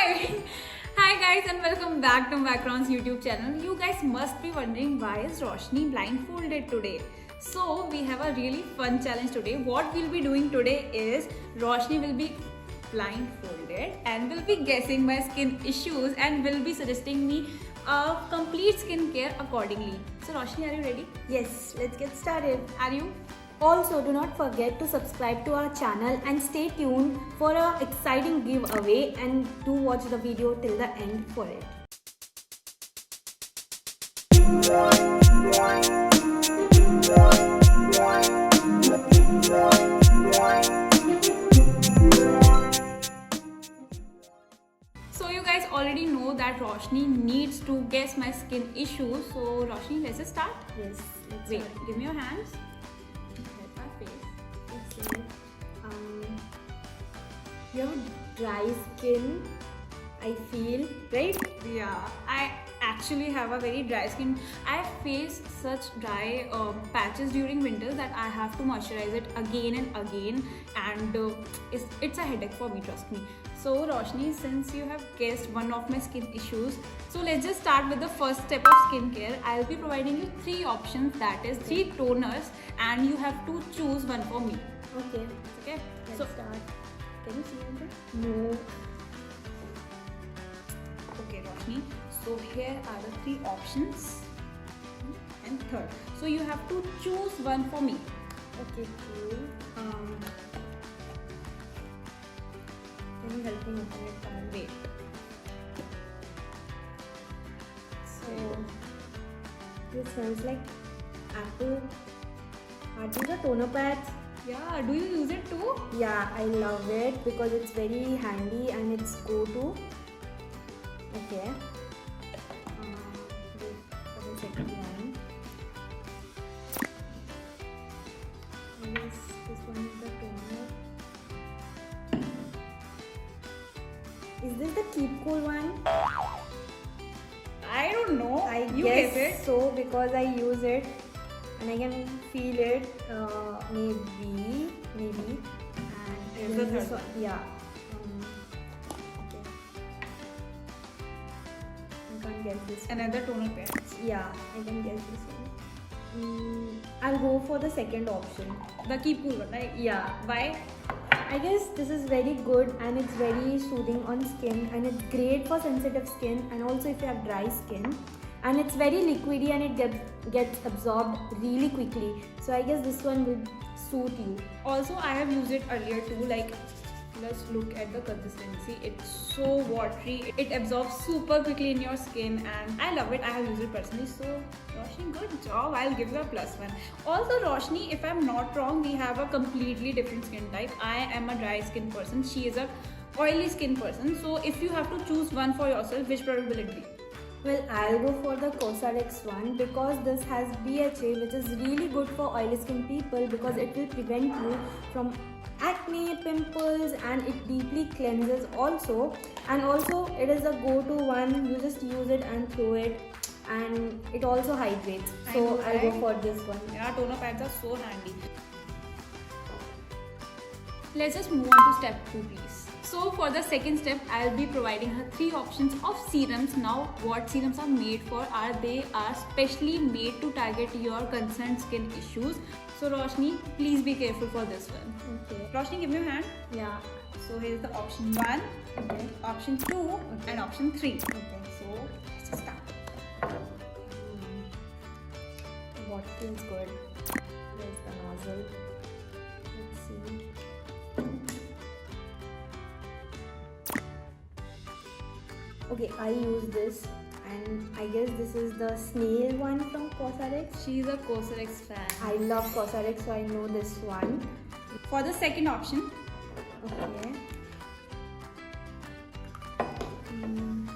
Hi! Hi guys and welcome back to Macron's YouTube channel. You guys must be wondering why is Roshni blindfolded today. So we have a really fun challenge today. What we'll be doing today is Roshni will be blindfolded and will be guessing my skin issues and will be suggesting me a complete skincare accordingly. So Roshni, are you ready? Yes, let's get started. Are you? Also, do not forget to subscribe to our channel and stay tuned for an exciting giveaway and do watch the video till the end for it. So you guys already know that Roshni needs to guess my skin issues. So Roshni, let's just start. Yes, let's Wait, start. give me your hands. That's my face. Let's see. You have dry skin, I feel, right? Yeah, I actually have a very dry skin. I face such dry patches during winters that I have to moisturize it again and again, and it's a headache for me, trust me. So Roshni, since you have guessed one of my skin issues, so let's just start with the first step of skincare. I'll be providing you three options, that is three toners, and you have to choose one for me. Okay, Okay? let's So start. can you see anything? No. Okay, Roshni. So here are the three options. And third. So you have to choose one for me. Okay, cool. Can you help me open it down? Wait. So, this smells like apple. Are these the toner pads? Yeah, do you use it too? Yeah, I love it because it's very handy and it's go-to. Okay. Wait for the second one. I guess this one is the toner. Is this the Keep Cool one? I don't know. I you guess it. so because I use it and I can feel it. Maybe. Here's And the this third one, yeah. Okay. I can't guess this one. Another toner pads. Yeah, I can guess this one. I'll go for the second option. The keep cool one, right? Yeah. Why? I guess this is very good and it's very soothing on skin and it's great for sensitive skin and also if you have dry skin, and it's very liquidy and it gets absorbed really quickly. So I guess this one will suit you. Also, I have used it earlier too. Like, let's look at the consistency. It's so watery. It absorbs super quickly in your skin, and I love it. I have used it personally. So, Roshni, good job. I'll give you a +1. Also, Roshni, if I'm not wrong, we have a completely different skin type. I am a dry skin person. She is a oily skin person. So, if you have to choose one for yourself, which product will it be? Well, I'll go for the Cosrx one because this has BHA, which is really good for oily skin people because it will prevent you from acne, pimples, and it deeply cleanses also. And also, it is a go-to one. You just use it and throw it, and it also hydrates. I So know, I'll go right? for this one. Yeah, toner pads are so handy. Let's just move on to step 2, please. So for the second step, I'll be providing her three options of serums. Now, what serums are made for are they are specially made to target your concerned skin issues. So Roshni, please be careful for this one. Okay. Roshni, give me your hand. Yeah. So here's the option 1, Okay. option 2, and option 3. Okay. So let's just start. What feels good? There's the nozzle. Let's see. Okay, I use this and I guess this is the snail one from Cosrx. She's a Cosrx fan. I love Cosrx, so I know this one. For the second option, Okay. Mm.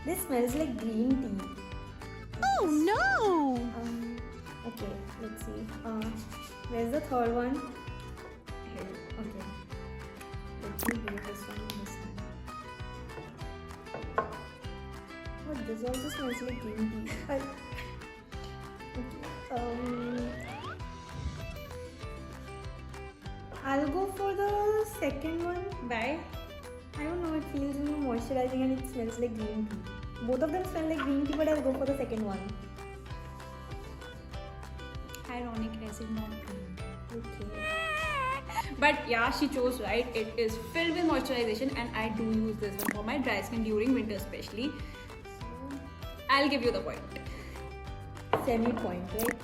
This smells like green tea. Oh no! Okay, let's see. Where's the third one? here. Okay. Let me do this one this time. Oh, this also smells like green tea. Okay. I'll go for the second one. Bye. I don't know, it feels moisturizing and it smells like green tea. Both of them smell like green tea, but I'll go for the second one. Ironic as in not green. Okay. But yeah, she chose right. It is filled with moisturization, and I do use this one for my dry skin during winter, especially. I'll give you the point. Semi-point, right?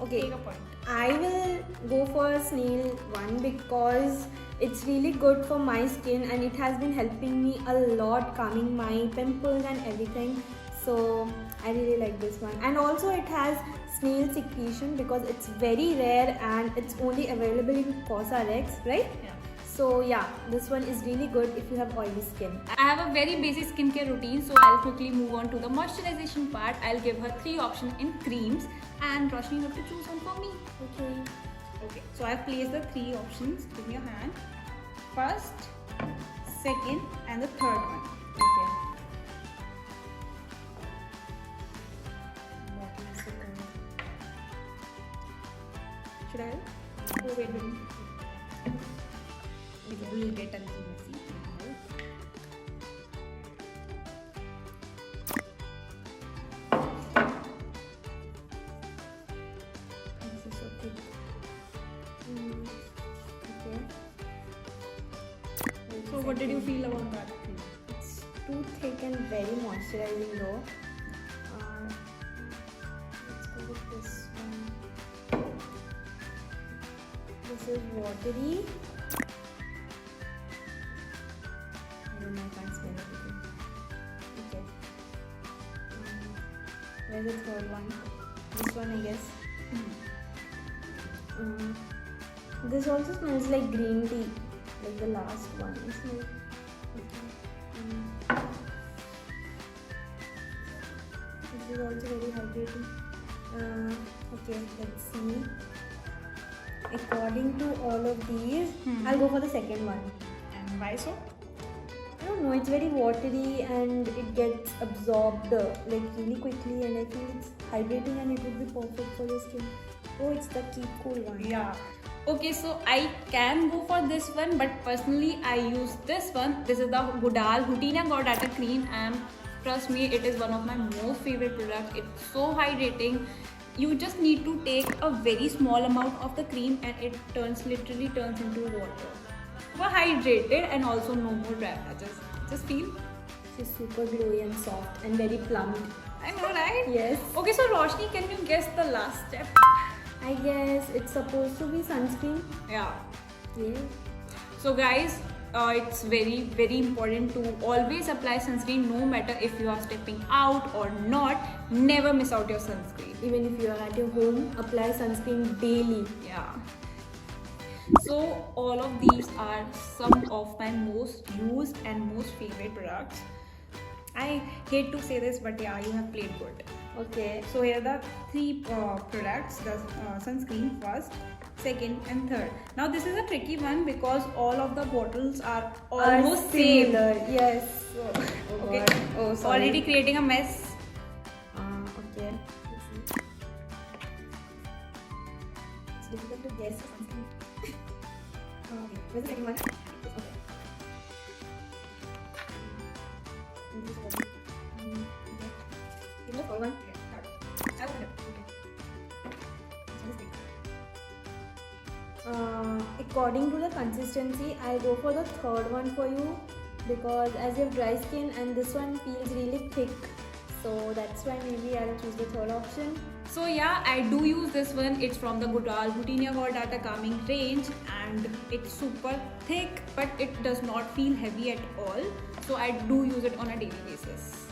Okay. Take a point. I will go for snail one because it's really good for my skin and it has been helping me a lot, calming my pimples and everything. So I really like this one. And also it has snail secretion because it's very rare and it's only available in Cosrx, right? Yeah. So yeah, this one is really good if you have oily skin. I have a very basic skincare routine, so I'll quickly move on to the moisturization part. I'll give her 3 options in creams, and Roshni, you have to choose one for me. Okay. Okay, so I've placed the 3 options. Give me your hand. First, second, and the third one. Okay. Should I? Oh, wait. We'll get a little messy. This is so thick. Okay. So, what did you feel about that? It's too thick and very moisturizing though. Let's go with this one. This is watery. I don't know, I can't smell everything. Okay. Where's the third one? This one, I guess. This also smells like green tea, like the last one. It smells. Okay. This is also very hydrating. Okay, let's see. According to all of these, I'll go for the second one. And why so? I don't know, it's very watery and it gets absorbed like really quickly, and I feel it's hydrating and it would be perfect for your skin. Oh, it's the Keep Cool one. Yeah. Okay, so I can go for this one, but personally I use this one. This is the Goodal Hootina Gordata cream, and trust me, it is one of my most favorite products. It's so hydrating. You just need to take a very small amount of the cream and it literally turns into water. We're hydrated and also no more dry patches. Just feel. She's super glowy and soft and very plumped. I know, right? Yes. Okay, so Roshni, can you guess the last step? I guess it's supposed to be sunscreen. Yeah. Yeah. So guys, it's very important to always apply sunscreen no matter if you are stepping out or not. Never miss out your sunscreen. Even if you are at your home, apply sunscreen daily. Yeah. So all of these are some of my most used and most favorite products. I hate to say this, but yeah, you have played good. Okay. So here are the 3 products, the sunscreen first, second and third. Now this is a tricky one because all of the bottles are almost same. similar. Yes. Oh Okay. God. Oh, sorry. Already creating a mess. Okay. It's difficult to guess. Okay. Where's the second one? Okay. This is what okay. Give me the third one. I would have. According to the consistency, I'll go for the third one for you because as you have dry skin and this one feels really thick, so that's why maybe I'll choose the third option. So yeah, I do use this one. It's from the Goodal Hootina Gordata Calming range and it's super thick, but it does not feel heavy at all. So I do use it on a daily basis.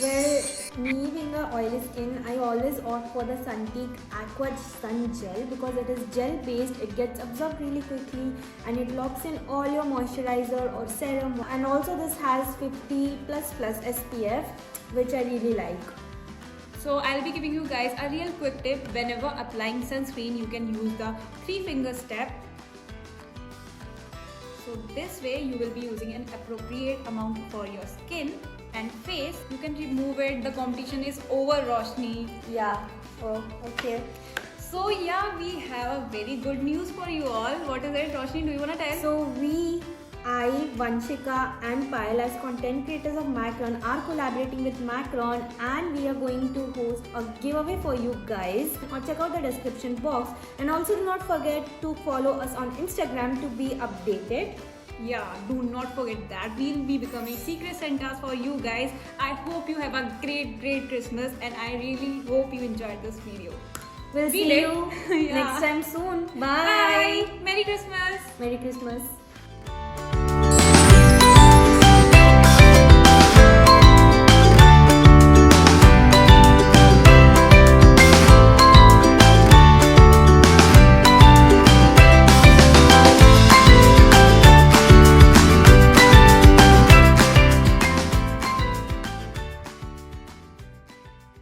Well, me being a oily skin, I always opt for the Sunteak Aqua Sun Gel because it is gel based, it gets absorbed really quickly and it locks in all your moisturizer or serum, and also this has 50++ SPF, which I really like. So I'll be giving you guys a real quick tip. Whenever applying sunscreen, you can use the 3-finger step. So this way you will be using an appropriate amount for your skin and face. You can remove it. The competition is over, Roshni. Yeah. Oh, okay. So yeah, we have a very good news for you all. What is it, Roshni? Do you want to tell? So we I, Vanshika and Payal as content creators of Macron are collaborating with Macron, and we are going to host a giveaway for you guys. Or check out the description box, and also do not forget to follow us on Instagram to be updated. Yeah, do not forget that. We'll be becoming secret Santas for you guys. I hope you have a great Christmas, and I really hope you enjoyed this video. We'll Be see lit. you Yeah. next time soon. Bye. Merry Christmas. Merry Christmas.